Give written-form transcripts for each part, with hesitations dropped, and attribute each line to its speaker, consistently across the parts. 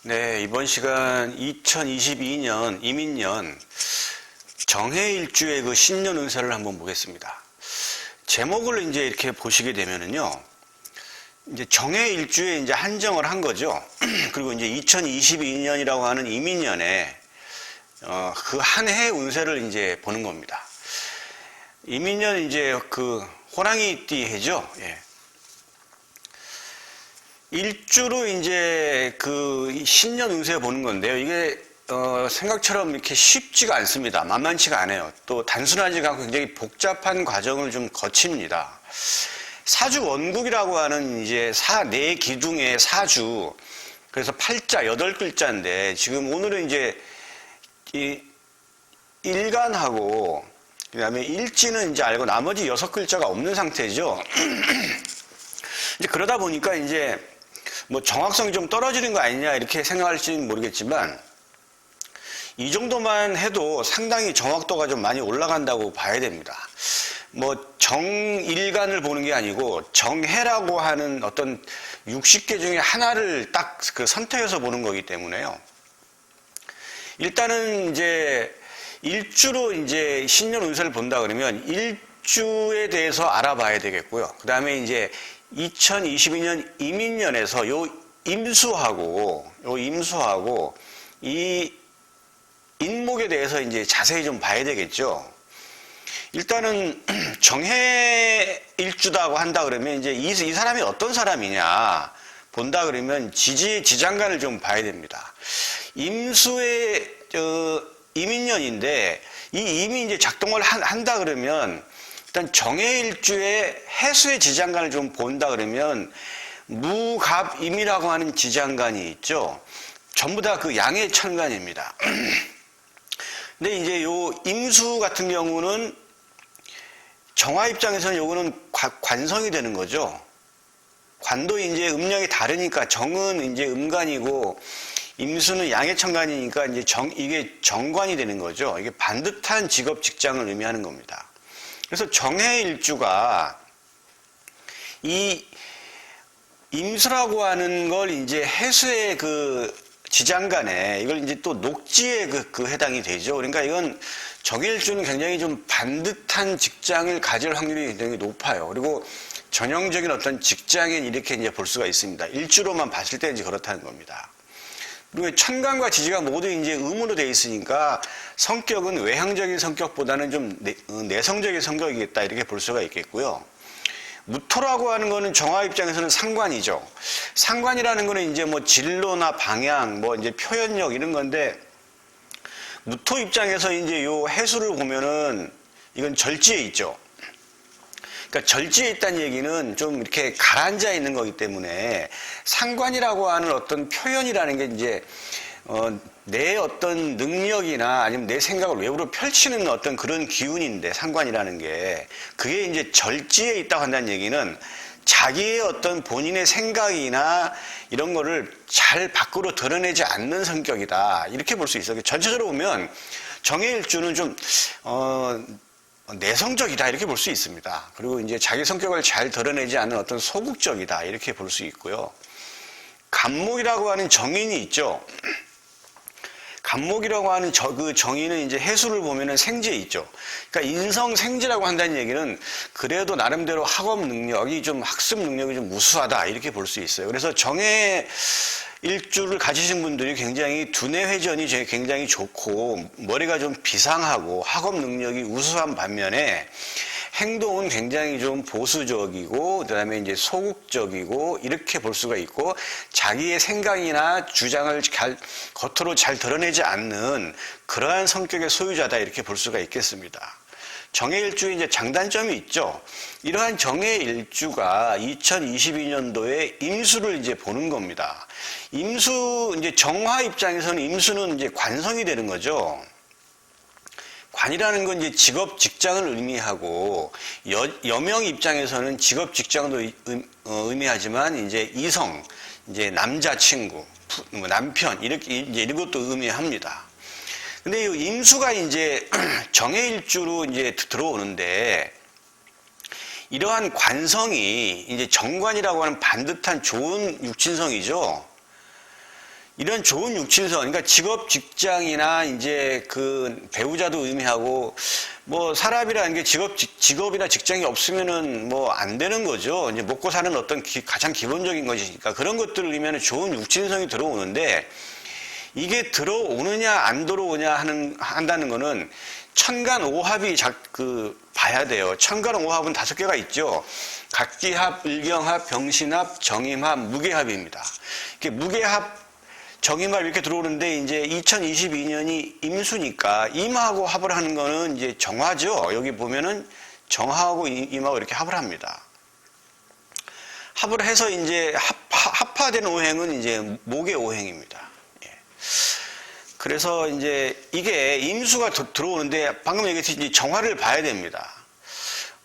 Speaker 1: 네, 이번 시간 2022년 이민년 정해일주의 그 신년 운세를 한번 보겠습니다. 제목을 이제 이렇게 보시게 되면은요, 이제 정해일주에 이제 한정을 한 거죠. 그리고 이제 2022년이라고 하는 이민년에 그 한 해 운세를 이제 보는 겁니다. 이민년 이제 그 호랑이띠 해죠. 예. 일주로 이제 그 신년 운세 보는 건데요. 이게 생각처럼 이렇게 쉽지가 않습니다. 만만치가 않아요. 또 단순하지가 않고 굉장히 복잡한 과정을 좀 거칩니다. 사주 원국이라고 하는 이제 네 기둥의 사주, 그래서 팔자 8글자인데 지금 오늘은 이제 이 일간하고 그다음에 일지는 이제 알고 나머지 6글자가 없는 상태죠. 이제 그러다 보니까 이제 뭐 정확성이 좀 떨어지는 거 아니냐 이렇게 생각할지는 모르겠지만 이 정도만 해도 상당히 정확도가 좀 많이 올라간다고 봐야 됩니다. 뭐 정일간을 보는 게 아니고 정해라고 하는 어떤 60개 중에 하나를 딱 그 선택해서 보는 거기 때문에요. 일단은 이제 일주로 이제 신년 운세를 본다 그러면 일주에 대해서 알아봐야 되겠고요. 그 다음에 이제 2022년 이민년에서 요 임수하고 이 인목에 대해서 이제 자세히 좀 봐야 되겠죠. 일단은 정해 일주다고 한다 그러면 이제 이 사람이 어떤 사람이냐 본다 그러면 지장간을 좀 봐야 됩니다. 임수의 이민년인데 이 임이 이제 작동을 한다 그러면 일단 정해일주의 해수의 지장간을 좀 본다 그러면 무갑임이라고 하는 지장간이 있죠. 전부 다 그 양의 천간입니다. 근데 이제 요 임수 같은 경우는 정화 입장에서는 요거는 관성이 되는 거죠. 관도 이제 음력이 다르니까 정은 이제 음간이고 임수는 양의 천간이니까 이제 이게 정관이 되는 거죠. 이게 반듯한 직업 직장을 의미하는 겁니다. 그래서 정해일주가 이 임수라고 하는 걸 이제 해수의 그 지장간에 이걸 이제 또 녹지에 그 해당이 되죠. 그러니까 이건 정해일주는 굉장히 좀 반듯한 직장을 가질 확률이 굉장히 높아요. 그리고 전형적인 어떤 직장인 이렇게 이제 볼 수가 있습니다. 일주로만 봤을 때 이제 그렇다는 겁니다. 그리고 천간과 지지가 모두 이제 음으로 되어 있으니까 성격은 외향적인 성격보다는 좀 내성적인 성격이겠다 이렇게 볼 수가 있겠고요. 무토라고 하는 거는 정화 입장에서는 상관이죠. 상관이라는 거는 이제 뭐 진로나 방향, 뭐 이제 표현력 이런 건데 무토 입장에서 이제 요 해수를 보면은 이건 절지에 있죠. 그러니까 절지에 있다는 얘기는 좀 이렇게 가라앉아 있는 거기 때문에 상관이라고 하는 어떤 표현이라는 게 이제 내 어떤 능력이나 아니면 내 생각을 외부로 펼치는 어떤 그런 기운인데 상관이라는 게 그게 이제 절지에 있다고 한다는 얘기는 자기의 어떤 본인의 생각이나 이런 거를 잘 밖으로 드러내지 않는 성격이다 이렇게 볼 수 있어요. 전체적으로 보면 정해일주는 좀 내성적이다 이렇게 볼 수 있습니다. 그리고 이제 자기 성격을 잘 드러내지 않는 어떤 소극적이다 이렇게 볼 수 있고요. 간목이라고 하는 정인이 있죠. 간목이라고 하는 그 정인은 이제 해수를 보면은 생지에 있죠. 그러니까 인성생지라고 한다는 얘기는 그래도 나름대로 학업 능력이 좀 학습 능력이 좀 우수하다 이렇게 볼 수 있어요. 그래서 정해 일주를 가지신 분들이 굉장히 두뇌 회전이 굉장히 좋고 머리가 좀 비상하고 학업 능력이 우수한 반면에 행동은 굉장히 좀 보수적이고 그다음에 이제 소극적이고 이렇게 볼 수가 있고 자기의 생각이나 주장을 겉으로 잘 드러내지 않는 그러한 성격의 소유자다 이렇게 볼 수가 있겠습니다. 정해일주에 이제 장단점이 있죠. 이러한 정해일주가 2022년도에 임수를 이제 보는 겁니다. 임수 이제 정화 입장에서는 임수는 이제 관성이 되는 거죠. 관이라는 건 이제 직업 직장을 의미하고 여명 입장에서는 직업 직장도 의미하지만 이제 이성, 이제 남자친구, 남편 이렇게 이제 이런 것도 의미합니다. 근데 이 임수가 이제 정해일주로 이제 들어오는데 이러한 관성이 이제 정관이라고 하는 반듯한 좋은 육친성이죠. 이런 좋은 육친성, 그러니까 직업, 직장이나 이제 그 배우자도 의미하고, 뭐 사람이라는 게 직업이나 직장이 없으면은 뭐 안 되는 거죠. 이제 먹고 사는 어떤 가장 기본적인 것이니까 그런 것들을 의미하는 좋은 육친성이 들어오는데, 이게 들어오느냐 안 들어오냐 한다는 거는 천간오합이 봐야 돼요. 천간오합은 5개가 있죠. 각기합, 을경합, 병신합, 정임합, 무게합입니다. 이렇게 무게합, 정임합 이렇게 들어오는데 이제 2022년이 임수니까 임하고 합을 하는 거는 이제 정화죠. 여기 보면은 정화하고 임하고 이렇게 합을 합니다. 합을 해서 이제 합화된 오행은 이제 목의 오행입니다. 예. 그래서 이제 이게 임수가 들어오는데 방금 얘기했듯이 이제 정화를 봐야 됩니다.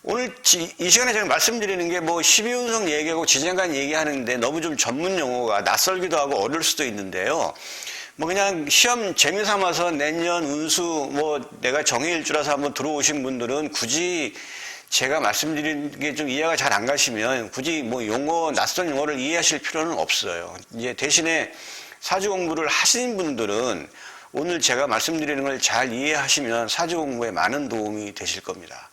Speaker 1: 오늘 이 시간에 제가 말씀드리는 게 뭐 12운성 얘기하고 지장간 얘기하는데 너무 좀 전문 용어가 낯설기도 하고 어려울 수도 있는데요. 뭐 그냥 시험 재미 삼아서 내년 운수 뭐 내가 정해일주라서 한번 들어오신 분들은 굳이 제가 말씀드리는 게 좀 이해가 잘 안 가시면 굳이 뭐 용어, 낯선 용어를 이해하실 필요는 없어요. 이제 대신에 사주 공부를 하신 분들은 오늘 제가 말씀드리는 걸 잘 이해하시면 사주 공부에 많은 도움이 되실 겁니다.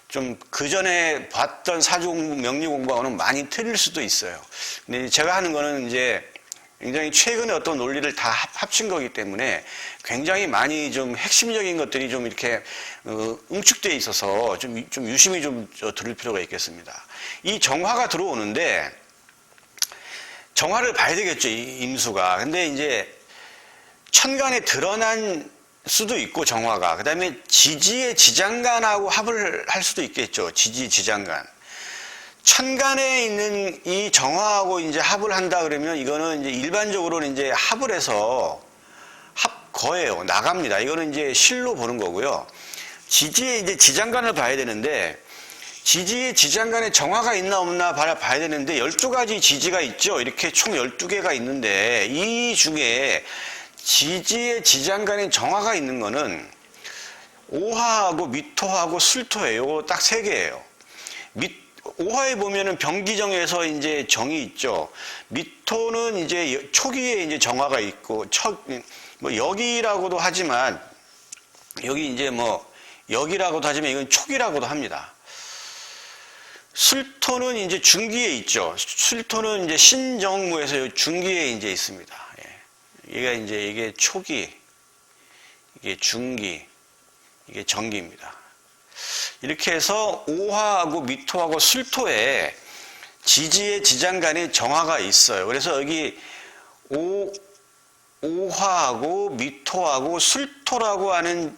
Speaker 1: 좀 그전에 봤던 사주 공부, 명리 공부하고는 많이 틀릴 수도 있어요. 근데 제가 하는 거는 이제 굉장히 최근에 어떤 논리를 다 합친 거기 때문에 굉장히 많이 좀 핵심적인 것들이 좀 이렇게 응축되어 있어서 좀 유심히 좀 들을 필요가 있겠습니다. 이 정화가 들어오는데 정화를 봐야 되겠죠, 이 임수가. 근데 이제 천간에 드러난 수도 있고 정화가 그 다음에 지지의 지장간하고 합을 할 수도 있겠죠. 지지 지장간 천간에 있는 이 정화하고 이제 합을 한다 그러면 이거는 이제 일반적으로는 이제 합을 해서 합거예요. 나갑니다. 이거는 이제 실로 보는 거고요. 지지의 이제 지장간을 봐야 되는데 지지의 지장간에 정화가 있나 없나 봐야 되는데 12가지 지지가 있죠. 이렇게 총 12개가 있는데 이 중에 지지의 지장간에 정화가 있는 거는 오화하고 미토하고 술토예요. 요거 딱 3개예요. 오화에 보면은 병기정에서 이제 정이 있죠. 미토는 이제 초기에 이제 정화가 있고, 뭐 역이라고도 하지만, 여기 이제 뭐, 역이라고도 하지만 이건 초기라고도 합니다. 술토는 이제 중기에 있죠. 술토는 이제 신정무에서 중기에 이제 있습니다. 이게 초기, 이게 중기, 이게 정기입니다. 이렇게 해서 오화하고 미토하고 술토에 지지의 지장간에 정화가 있어요. 그래서 여기 오화하고 미토하고 술토라고 하는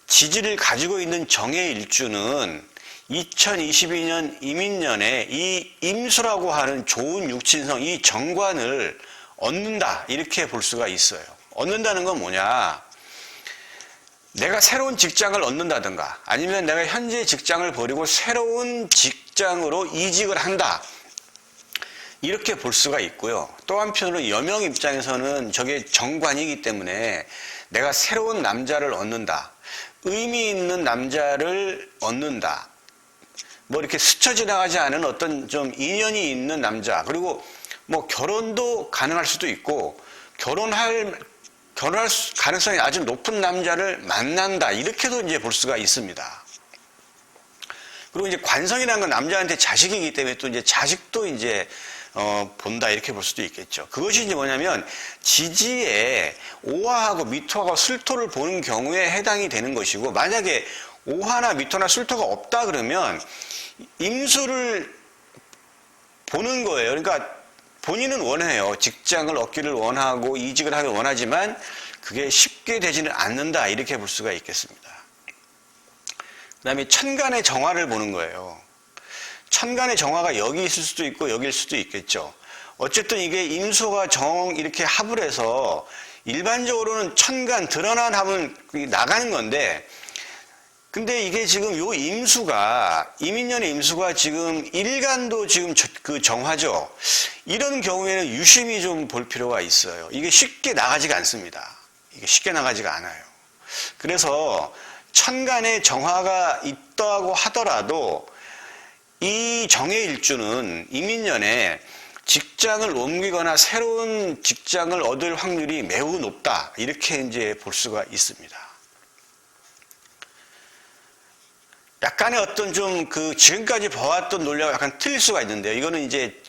Speaker 1: 지지를 가지고 있는 정해일주는 2022년 이민년에 이 임수라고 하는 좋은 육친성, 이 정관을 얻는다, 이렇게 볼 수가 있어요. 얻는다는 건 뭐냐? 내가 새로운 직장을 얻는다든가 아니면 내가 현재 직장을 버리고 새로운 직장으로 이직을 한다, 이렇게 볼 수가 있고요. 또 한편으로 여명 입장에서는 저게 정관이기 때문에 내가 새로운 남자를 얻는다, 의미 있는 남자를 얻는다, 뭐 이렇게 스쳐 지나가지 않은 어떤 좀 인연이 있는 남자, 그리고 뭐 결혼도 가능할 수도 있고 결혼할 가능성이 아주 높은 남자를 만난다, 이렇게도 이제 볼 수가 있습니다. 그리고 이제 관성이라는 건 남자한테 자식이기 때문에 또 이제 자식도 이제 본다, 이렇게 볼 수도 있겠죠. 그것이 이제 뭐냐면 지지에 오화하고 미토하고 술토를 보는 경우에 해당이 되는 것이고, 만약에 오화나 미토나 술토가 없다 그러면 임수를 보는 거예요. 그러니까 본인은 원해요. 직장을 얻기를 원하고 이직을 하길 원하지만 그게 쉽게 되지는 않는다, 이렇게 볼 수가 있겠습니다. 그 다음에 천간의 정화를 보는 거예요. 천간의 정화가 여기 있을 수도 있고 여기일 수도 있겠죠. 어쨌든 이게 임수가 이렇게 합을 해서 일반적으로는 천간 드러난 합은 나가는 건데, 근데 이게 지금 요 임수가, 이민년의 임수가 지금 일간도 지금 그 정화죠. 이런 경우에는 유심히 좀 볼 필요가 있어요. 이게 쉽게 나가지가 않습니다. 이게 쉽게 나가지가 않아요. 그래서 천간에 정화가 있다고 하더라도 이 정해일주는 이민년에 직장을 옮기거나 새로운 직장을 얻을 확률이 매우 높다. 이렇게 이제 볼 수가 있습니다. 약간의 어떤 좀 지금까지 봐왔던 논리와 약간 틀릴 수가 있는데요. 이거는 이제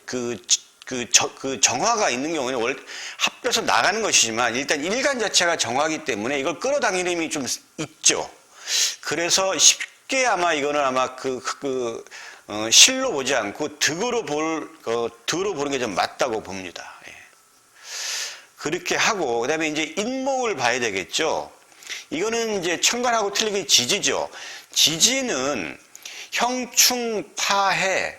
Speaker 1: 정화가 있는 경우에는 원래 합해서 나가는 것이지만 일단 일간 자체가 정화기 때문에 이걸 끌어당기는 힘이 좀 있죠. 그래서 쉽게 아마 이거는 아마 실로 보지 않고 득으로 보는 게 좀 맞다고 봅니다. 예. 그렇게 하고, 그 다음에 이제 인목을 봐야 되겠죠. 이거는 이제 천간하고 틀리게 지지죠. 지지는 형충파해,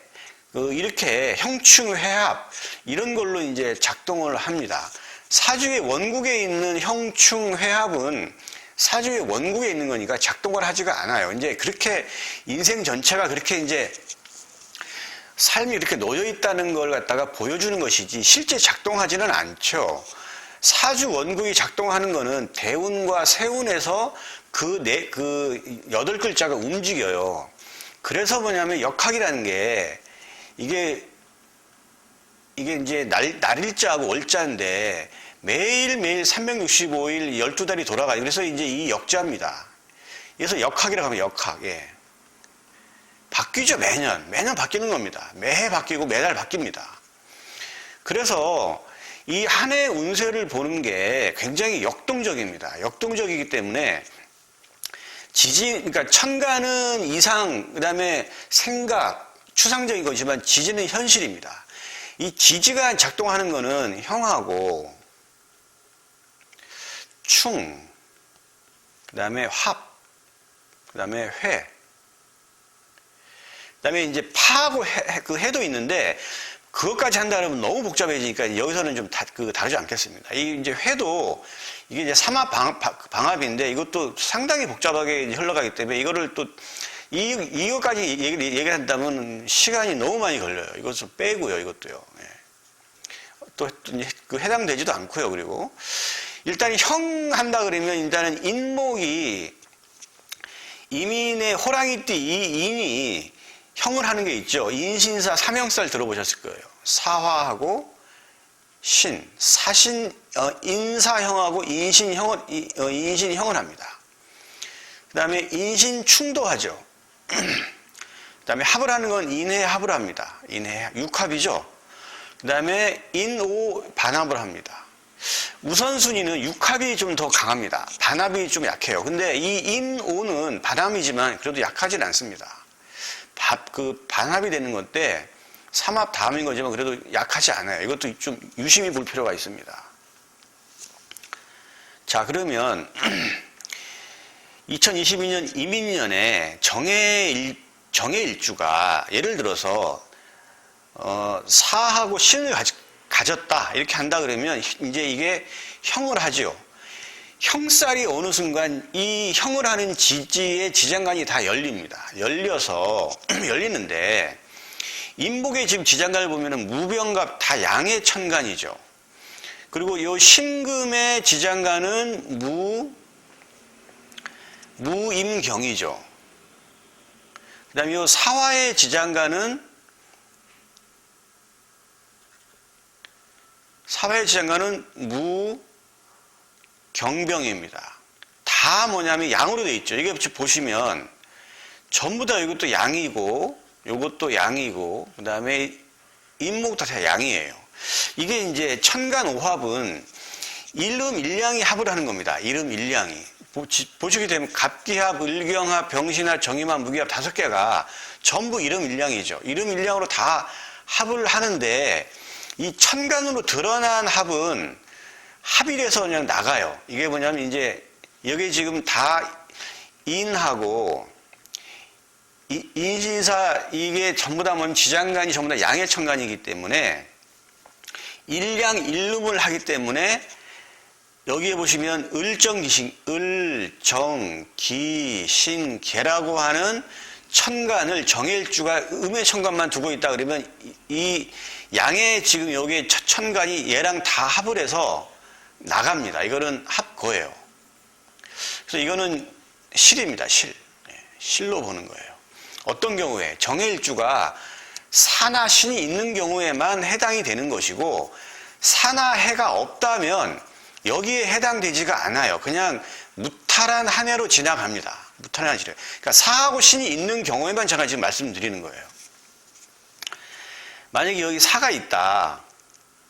Speaker 1: 이렇게 형충회합, 이런 걸로 이제 작동을 합니다. 사주의 원국에 있는 형충회합은 사주의 원국에 있는 거니까 작동을 하지가 않아요. 이제 그렇게 인생 전체가 그렇게 이제 삶이 이렇게 놓여 있다는 걸 갖다가 보여주는 것이지 실제 작동하지는 않죠. 사주 원국이 작동하는 거는 대운과 세운에서 여덟 글자가 움직여요. 그래서 뭐냐면 역학이라는 게 이게 이제 날일자하고 월자인데 매일매일 365일 12달이 돌아가요. 그래서 이제 이 역자입니다. 그래서 역학이라고 하면 역학. 예. 바뀌죠, 매년. 매년 바뀌는 겁니다. 매해 바뀌고 매달 바뀝니다. 그래서 이 한 해 운세를 보는 게 굉장히 역동적입니다. 역동적이기 때문에 그러니까 천간은 이상, 그 다음에 생각, 추상적인 거지만 지지는 현실입니다. 이 지지가 작동하는 거는 형하고 충, 그 다음에 합, 그 다음에 회, 그 다음에 이제 파하고 해도 있는데, 그것까지 한다 그러면 너무 복잡해지니까 여기서는 좀 다르지 않겠습니다. 이 이제 회도, 이게 이제 삼합 방합인데, 이것도 상당히 복잡하게 흘러가기 때문에, 이거를 또, 이것까지 얘기를 한다면 시간이 너무 많이 걸려요. 이것을 빼고요, 이것도요. 예. 또, 해당되지도 않고요, 그리고. 일단 형 한다 그러면 일단은 인목이, 이민의 호랑이띠 이 인이 형을 하는 게 있죠. 인신사 삼형살 들어보셨을 거예요. 사화하고 신, 사신, 인사형하고 인신형을 합니다. 그 다음에 인신충도 하죠. 그 다음에 합을 하는 건 인해합을 합니다. 육합이죠. 그 다음에 인오 반합을 합니다. 우선순위는 육합이 좀 더 강합니다. 반합이 좀 약해요. 근데 이 인오는 반합이지만 그래도 약하진 않습니다. 반합이 되는 건데 삼합 다음인 거지만 그래도 약하지 않아요. 이것도 좀 유심히 볼 필요가 있습니다. 자, 그러면 2022년 이민년에 정해일주가 예를 들어서 사하고 신을 가졌다 이렇게 한다 그러면 이제 이게 형을 하죠. 형살이 어느 순간 이 형을 하는 지지의 지장간이 다 열립니다. 열리는데 인목의 지금 지장간을 보면은 무병갑 다 양의 천간이죠. 그리고 이 신금의 지장간은 무임경이죠. 그 다음에 이 사화의 지장간은 무경병입니다. 다 뭐냐면 양으로 되어 있죠. 이게 보시면 전부 다 이것도 양이고 이것도 양이고 그 다음에 인목도 다 양이에요. 이게 이제 천간오합은 일음일양이 합을 하는 겁니다. 일음일양이. 보시게 되면 갑기합, 을경합, 병신합, 정임합, 무기합 5개가 전부 일음일양이죠. 일음일양으로 다 합을 하는데 이 천간으로 드러난 합은 합일에서 그냥 나가요. 이게 뭐냐면 이제 여기 지금 다 인하고 인신사 이게 전부 다 뭐냐면 지장간이 전부 다 양의 천간이기 때문에 일양 일lum을 하기 때문에 여기에 보시면 을정기신계라고 하는 천간을 정해일주가 음의 천간만 두고 있다 그러면 이 양의 지금 여기에 천간이 얘랑 다 합을 해서 나갑니다. 이거는 합거예요. 그래서 이거는 실입니다. 실로 보는 거예요. 어떤 경우에 정해일주가 사나 신이 있는 경우에만 해당이 되는 것이고, 사나 해가 없다면 여기에 해당되지가 않아요. 그냥 무탈한 한 해로 지나갑니다. 무탈한 한 해로. 그러니까 사하고 신이 있는 경우에만 제가 지금 말씀드리는 거예요. 만약에 여기 사가 있다.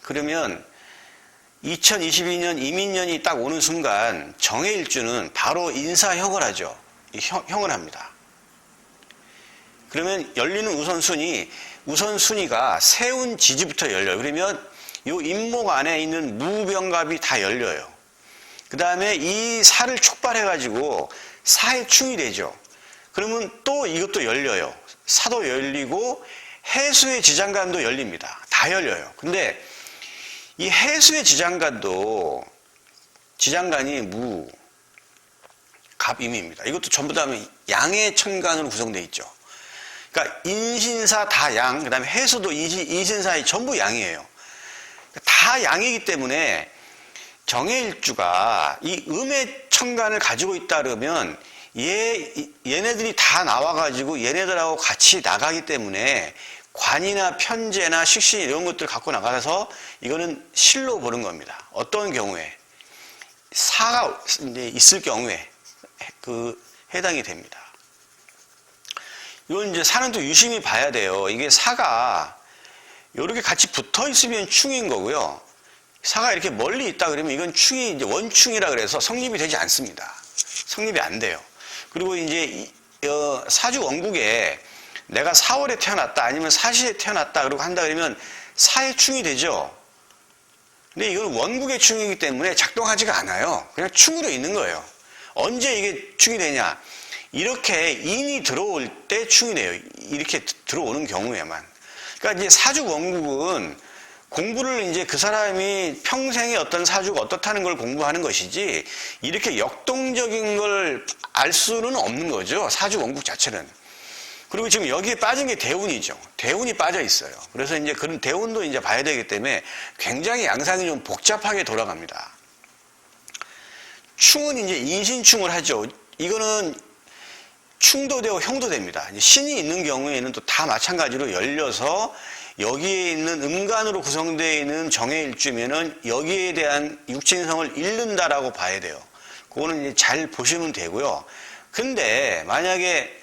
Speaker 1: 그러면 2022년 이민년이 딱 오는 순간 정해일주는 바로 인사형을 하죠. 형을 합니다. 그러면 열리는 우선순위가 세운 지지부터 열려요. 그러면 이 임목 안에 있는 무병갑이 다 열려요. 그 다음에 이 사를 촉발해가지고 사의 충이 되죠. 그러면 또 이것도 열려요. 사도 열리고 해수의 지장간도 열립니다. 다 열려요. 근데 이 해수의 지장간도 지장간이 무, 갑, 임입니다. 이것도 전부 다 양의 천간으로 구성되어 있죠. 그러니까 인신사 다 양, 그 다음에 해수도 인신사의 전부 양이에요. 다 양이기 때문에 정해일주가 이 음의 천간을 가지고 있다 그러면 얘네들이 다 나와가지고 얘네들하고 같이 나가기 때문에 관이나 편제나 식신 이런 것들을 갖고 나가서 이거는 실로 보는 겁니다. 어떤 경우에 사가 이제 있을 경우에 해당이 됩니다. 이건 이제 사는 또 유심히 봐야 돼요. 이게 사가 이렇게 같이 붙어 있으면 충인 거고요. 사가 이렇게 멀리 있다 그러면 이건 충이 이제 원충이라 그래서 성립이 되지 않습니다. 성립이 안 돼요. 그리고 이제 사주 원국에 내가 4월에 태어났다 아니면 사시에 태어났다 그러고 한다 그러면 사의 충이 되죠. 근데 이건 원국의 충이기 때문에 작동하지가 않아요. 그냥 충으로 있는 거예요. 언제 이게 충이 되냐? 이렇게 인이 들어올 때 충이 돼요. 이렇게 들어오는 경우에만. 그러니까 이제 사주 원국은 공부를 이제 그 사람이 평생에 어떤 사주가 어떻다는 걸 공부하는 것이지 이렇게 역동적인 걸 알 수는 없는 거죠. 사주 원국 자체는. 그리고 지금 여기에 빠진 게 대운이죠. 대운이 빠져 있어요. 그래서 이제 그런 대운도 이제 봐야 되기 때문에 굉장히 양상이 좀 복잡하게 돌아갑니다. 충은 이제 인신충을 하죠. 이거는 충도 되고 형도 됩니다. 신이 있는 경우에는 또 다 마찬가지로 열려서 여기에 있는 음간으로 구성되어 있는 정해일주면은 여기에 대한 육친성을 잃는다라고 봐야 돼요. 그거는 이제 잘 보시면 되고요. 근데 만약에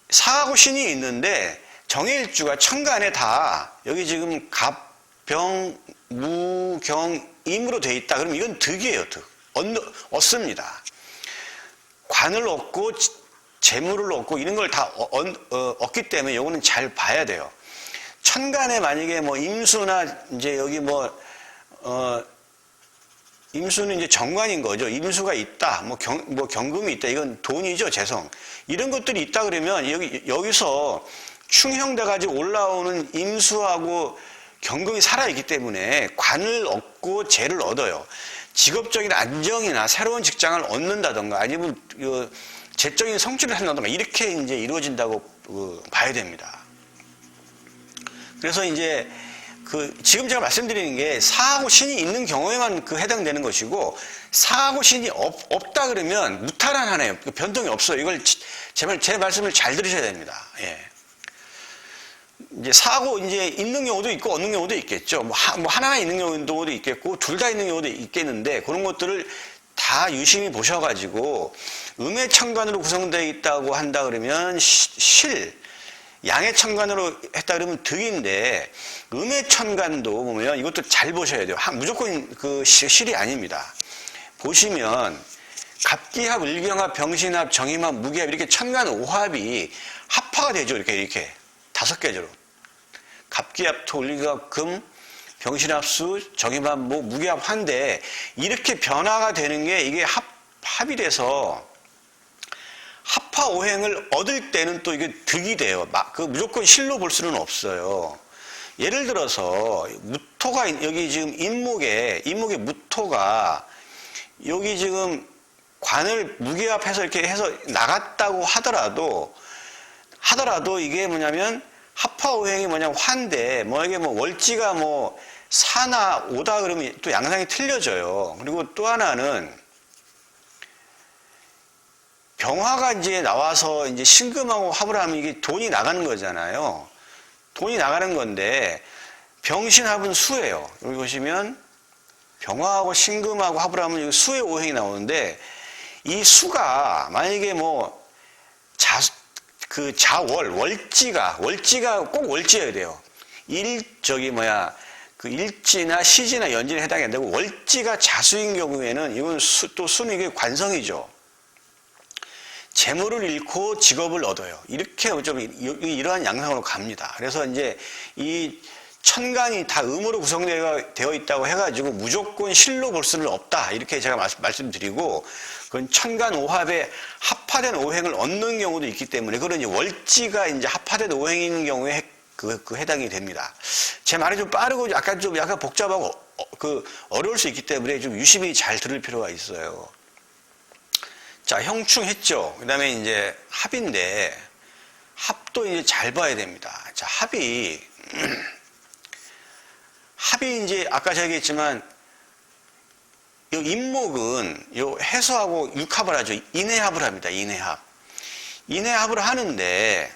Speaker 1: 사하고 신이 있는데 정해일주가 천간에 다 여기 지금 갑, 병, 무, 경, 임으로 되어 있다. 그럼 이건 득이에요. 득. 얻습니다. 관을 얻고 재물을 얻고 이런 걸 다 얻기 때문에 이거는 잘 봐야 돼요. 천간에 만약에 뭐 임수나 이제 여기 임수는 이제 정관인 거죠. 임수가 있다, 경금이 있다. 이건 돈이죠, 재성. 이런 것들이 있다 그러면 여기서 충형돼가지고 올라오는 임수하고 경금이 살아있기 때문에 관을 얻고 재를 얻어요. 직업적인 안정이나 새로운 직장을 얻는다던가 아니면 재적인 성취를 한다던가 이렇게 이제 이루어진다고 봐야 됩니다. 그래서 이제 지금 제가 말씀드리는 게 사하고 신이 있는 경우에만 해당되는 것이고 사하고 신이 없다 그러면 무탈한 한 해예요. 변동이 없어요. 이걸 제 말씀을 잘 들으셔야 됩니다. 예. 이제 사하고 이제 있는 경우도 있고 없는 경우도 있겠죠. 하나 있는 경우도 있겠고 둘 다 있는 경우도 있겠는데 그런 것들을 다 유심히 보셔가지고 음의 천간으로 구성되어 있다고 한다 그러면 양의 천간으로 했다 그러면 득인데 음의 천간도 보면 이것도 잘 보셔야 돼요. 무조건 실이 아닙니다. 보시면 갑기합, 을경합, 병신합, 정임합, 무기합 이렇게 천간 5합이 합화가 되죠. 이렇게 5개죠. 갑기합, 토, 을경합, 금, 병신합, 수, 정임합, 무기합, 화인데 이렇게 변화가 되는 게 이게 합이 돼서 합화오행을 얻을 때는 또 이게 득이 돼요. 무조건 실로 볼 수는 없어요. 예를 들어서 무토가 여기 지금 인목에 무토가 여기 지금 관을 무게합해서 이렇게 해서 나갔다고 하더라도 이게 뭐냐면 합화오행이 뭐냐면 화인데 이게 월지가 사나 오다 그러면 또 양상이 틀려져요. 그리고 또 하나는 병화가 이제 나와서 이제 신금하고 합을 하면 이게 돈이 나가는 거잖아요. 돈이 나가는 건데 병신합은 수예요. 여기 보시면 병화하고 신금하고 합을 하면 수의 오행이 나오는데 이 수가 만약에 뭐 월지가 꼭 월지여야 돼요. 그 일지나 시지나 연지에 해당이 안 되고 월지가 자수인 경우에는 이건 또 수는 이게 관성이죠. 재물을 잃고 직업을 얻어요. 이렇게 좀 이러한 양상으로 갑니다. 그래서 이제 이 천간이 다 음으로 구성되어 있다고 해가지고 무조건 실로 볼 수는 없다. 이렇게 제가 말씀드리고, 그건 천간 오합에 합화된 오행을 얻는 경우도 있기 때문에, 그런 이제 월지가 이제 합화된 오행인 경우에 그 해당이 됩니다. 제 말이 좀 빠르고 약간 복잡하고 어려울 수 있기 때문에 좀 유심히 잘 들을 필요가 있어요. 자, 형충했죠. 그 다음에 이제 합인데, 합도 이제 잘 봐야 됩니다. 자, 합이 이제 아까 제가 얘기했지만 요 임목은 요 해수하고 육합을 하죠. 인해합을 합니다. 인해합을 하는데,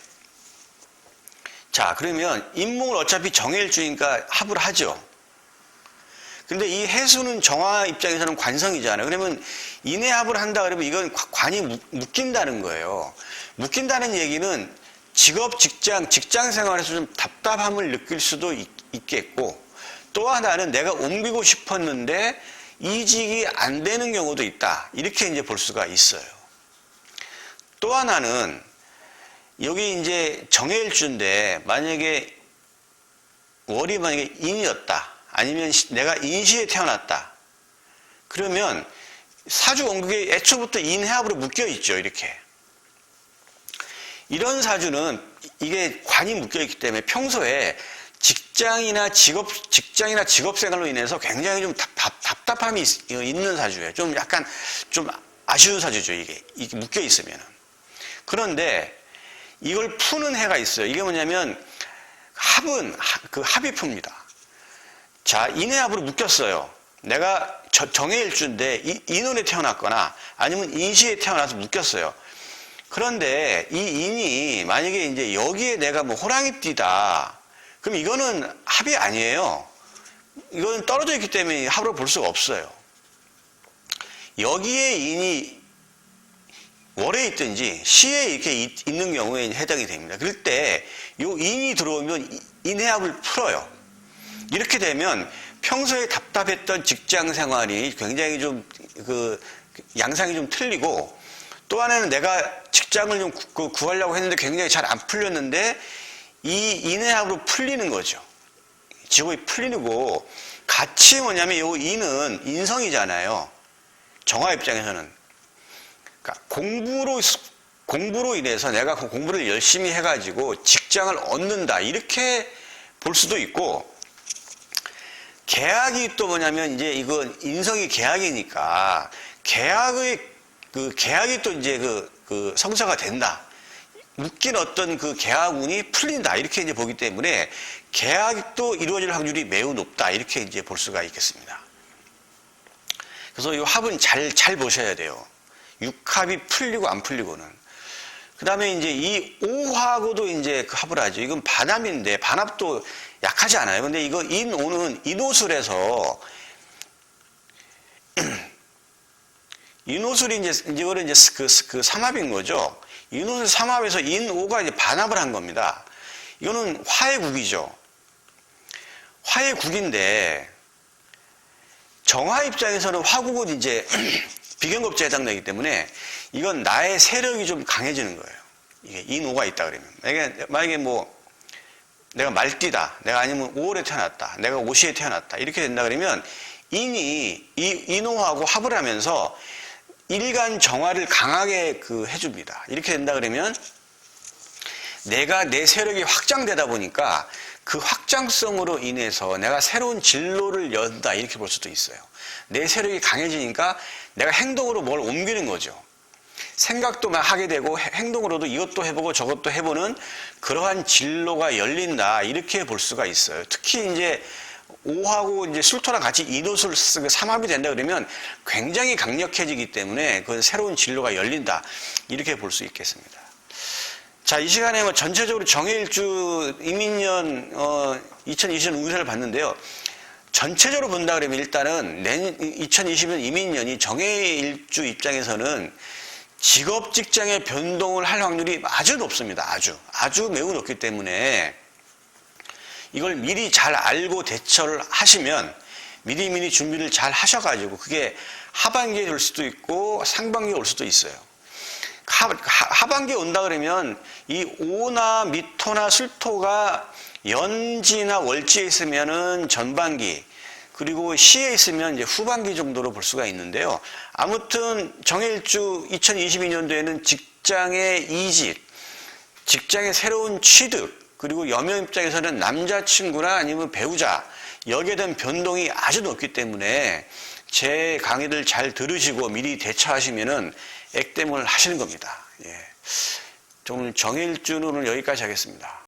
Speaker 1: 자, 그러면 임목은 어차피 정해일주니까 합을 하죠. 근데 이 해수는 정화 입장에서는 관성이잖아요. 그러면 인해합을 한다 그러면 이건 관이 묶인다는 거예요. 묶인다는 얘기는 직장 생활에서 좀 답답함을 느낄 수도 있겠고, 또 하나는 내가 옮기고 싶었는데 이직이 안 되는 경우도 있다. 이렇게 이제 볼 수가 있어요. 또 하나는 여기 이제 정해일주인데 만약에 월이 만약에 인이었다. 아니면 내가 인시에 태어났다. 그러면 사주 원국에 애초부터 인해합으로 묶여 있죠. 이렇게. 이런 사주는 이게 관이 묶여 있기 때문에 평소에 직장이나 직업 생활로 인해서 굉장히 좀 답답함이 있는 사주예요. 좀 약간 좀 아쉬운 사주죠. 이게 묶여 있으면은. 그런데 이걸 푸는 해가 있어요. 이게 뭐냐면 합은 합이 풉니다. 자, 인해합으로 묶였어요. 내가 정해일주인데 인혼에 태어났거나 아니면 인시에 태어나서 묶였어요. 그런데 이 인이 만약에 이제 여기에 내가 뭐 호랑이띠다. 그럼 이거는 합이 아니에요. 이거는 떨어져 있기 때문에 합으로 볼 수가 없어요. 여기에 인이 월에 있든지 시에 이렇게 있는 경우에 해당이 됩니다. 그럴 때 이 인이 들어오면 인해합을 풀어요. 이렇게 되면 평소에 답답했던 직장 생활이 굉장히 좀 양상이 좀 틀리고, 또 하나는 내가 직장을 좀 구하려고 했는데 굉장히 잘 안 풀렸는데 이 인해합으로 풀리는 거죠. 직업이 풀리고, 같이 뭐냐면 이 인은 인성이잖아요. 정화 입장에서는. 그러니까 공부로 인해서 내가 그 공부를 열심히 해가지고 직장을 얻는다. 이렇게 볼 수도 있고, 계약이 또 뭐냐면 이제 이건 인성이 계약이니까 계약이 또 이제 성사가 된다. 묶인 어떤 그 계약운이 풀린다. 이렇게 이제 보기 때문에 계약도 이루어질 확률이 매우 높다. 이렇게 이제 볼 수가 있겠습니다. 그래서 이 합은 잘 보셔야 돼요. 육합이 풀리고 안 풀리고는. 그 다음에 이제 이 오하고도 이제 그 합을 하죠. 이건 반합인데, 반합도 약하지 않아요. 근데 이거 인오는 인오술에서, 인오술이 이거는 이제 그 삼합인 거죠. 인오술 삼합에서 인오가 이제 반합을 한 겁니다. 이거는 화해국이죠. 화해국인데, 정화 입장에서는 화국은 이제 비견겁제에 해당되기 때문에 이건 나의 세력이 좀 강해지는 거예요. 이게 인오가 있다 그러면. 만약에 뭐 내가 말띠다. 내가 아니면 5월에 태어났다. 내가 오시에 태어났다. 이렇게 된다 그러면 인이 이 인오하고 합을 하면서 일간 정화를 강하게 해줍니다. 이렇게 된다 그러면 내가 내 세력이 확장되다 보니까 그 확장성으로 인해서 내가 새로운 진로를 연다. 이렇게 볼 수도 있어요. 내 세력이 강해지니까 내가 행동으로 뭘 옮기는 거죠. 생각도 막 하게 되고 행동으로도 이것도 해보고 저것도 해보는 그러한 진로가 열린다. 이렇게 볼 수가 있어요. 특히 이제 오하고 이제 술토랑 같이 인오술 삼합이 된다 그러면 굉장히 강력해지기 때문에 그 새로운 진로가 열린다. 이렇게 볼 수 있겠습니다. 자, 이 시간에 뭐 전체적으로 정해일주 이민년 2020년 운세를 봤는데요. 전체적으로 본다 그러면 일단은 2020년 이민년이 정해일주 입장에서는 직업 직장의 변동을 할 확률이 아주 높습니다. 아주 매우 높기 때문에 이걸 미리 잘 알고 대처를 하시면 미리미리 준비를 잘 하셔가지고 그게 하반기에 올 수도 있고 상반기에 올 수도 있어요. 하반기에 온다 그러면 이 오나 미토나 술토가 연지나 월지에 있으면은 전반기, 그리고 시에 있으면 이제 후반기 정도로 볼 수가 있는데요. 아무튼 정해일주 2022년도에는 직장의 이직, 직장의 새로운 취득, 그리고 여명 입장에서는 남자친구나 아니면 배우자, 여기에 대한 변동이 아주 높기 때문에 제 강의를 잘 들으시고 미리 대처하시면은 액땜을 하시는 겁니다. 예. 오늘 정해일주는 오늘 여기까지 하겠습니다.